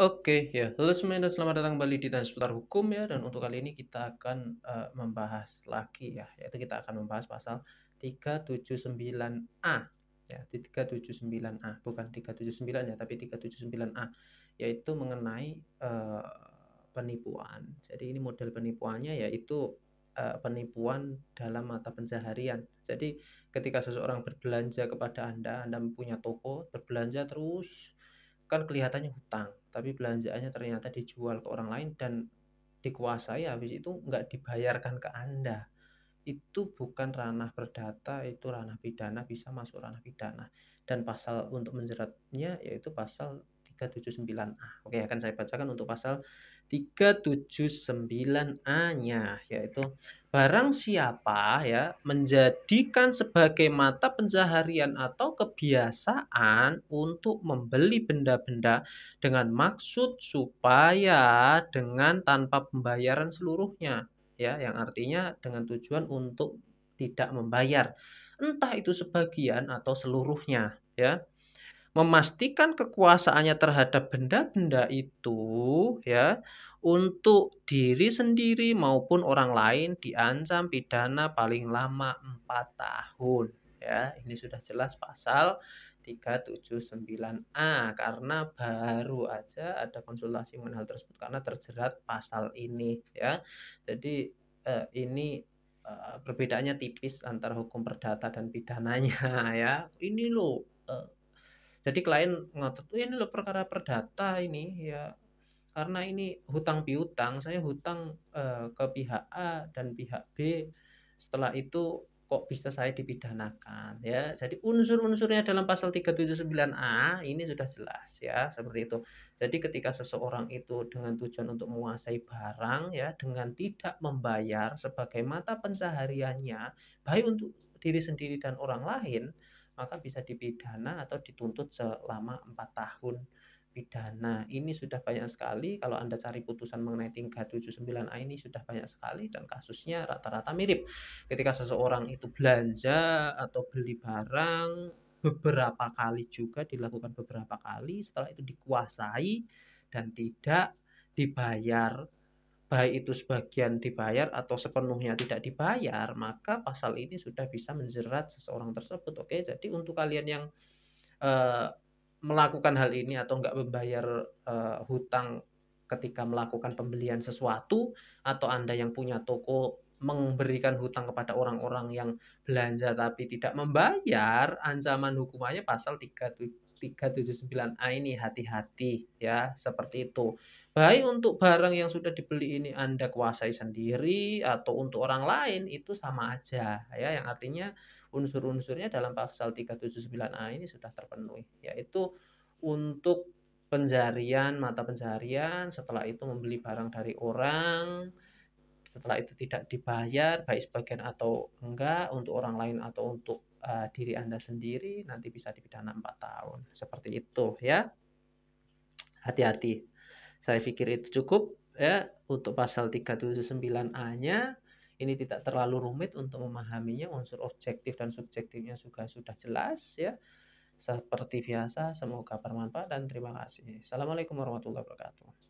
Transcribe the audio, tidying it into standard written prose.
Oke, ya. Halo semuanya dan selamat datang kembali di Tanya Seputar Hukum ya. Dan untuk kali ini kita akan membahas lagi ya, yaitu kita akan membahas pasal 379A. Ya, di 379A, bukan 379 ya, tapi 379A, yaitu mengenai penipuan. Jadi ini model penipuannya yaitu penipuan dalam mata pencaharian. Jadi ketika seseorang berbelanja kepada Anda, Anda punya toko, berbelanja terus kan kelihatannya hutang, tapi belanjaannya ternyata dijual ke orang lain dan dikuasai, habis itu nggak dibayarkan ke Anda. Itu bukan ranah perdata, itu ranah pidana, bisa masuk ranah pidana. Dan pasal untuk menjeratnya yaitu pasal 379A. Oke, akan saya bacakan untuk pasal 379A-nya, yaitu barang siapa ya menjadikan sebagai mata pencaharian atau kebiasaan untuk membeli benda-benda dengan maksud supaya dengan tanpa pembayaran seluruhnya, ya, yang artinya dengan tujuan untuk tidak membayar, entah itu sebagian atau seluruhnya, ya. Memastikan kekuasaannya terhadap benda-benda itu, ya, untuk diri sendiri maupun orang lain diancam pidana paling lama 4 tahun, ya. Ini sudah jelas pasal 379A karena baru aja ada konsultasi mengenai hal tersebut karena terjerat pasal ini, ya. Jadi, ini, perbedaannya tipis antara hukum perdata dan pidananya ya. Ini loh, jadi klien ngotot, "Oh, ini loh perkara perdata ini ya, karena ini hutang piutang, saya hutang, ke pihak A dan pihak B, setelah itu kok bisa saya dipidanakan?" Ya, jadi unsur-unsurnya dalam pasal 379A ini sudah jelas ya, seperti itu. Jadi ketika seseorang itu dengan tujuan untuk menguasai barang ya, dengan tidak membayar sebagai mata pencahariannya, baik untuk diri sendiri dan orang lain, maka bisa dipidana atau dituntut selama 4 tahun pidana. Ini sudah banyak sekali kalau Anda cari putusan mengenai 379A ini sudah banyak sekali dan kasusnya rata-rata mirip. Ketika seseorang itu belanja atau beli barang beberapa kali juga dilakukan beberapa kali, setelah itu dikuasai dan tidak dibayar, baik itu sebagian dibayar atau sepenuhnya tidak dibayar, maka pasal ini sudah bisa menjerat seseorang tersebut. Oke, jadi untuk kalian yang eee, melakukan hal ini atau nggak membayar, hutang ketika melakukan pembelian sesuatu, atau Anda yang punya toko memberikan hutang kepada orang-orang yang belanja tapi tidak membayar, ancaman hukumannya pasal 379A ini, hati-hati ya, seperti itu. Baik untuk barang yang sudah dibeli ini Anda kuasai sendiri atau untuk orang lain, itu sama aja ya, yang artinya unsur-unsurnya dalam pasal 379A ini sudah terpenuhi, yaitu untuk pencarian, mata pencaharian, setelah itu membeli barang dari orang, setelah itu tidak dibayar, baik sebagian atau enggak, untuk orang lain atau untuk, diri Anda sendiri, nanti bisa dipidana 4 tahun, seperti itu ya. Hati-hati. Saya pikir itu cukup ya untuk pasal 379A-nya. Ini tidak terlalu rumit untuk memahaminya, unsur objektif dan subjektifnya juga sudah jelas ya. Seperti biasa, semoga bermanfaat dan terima kasih. Assalamualaikum warahmatullahi wabarakatuh.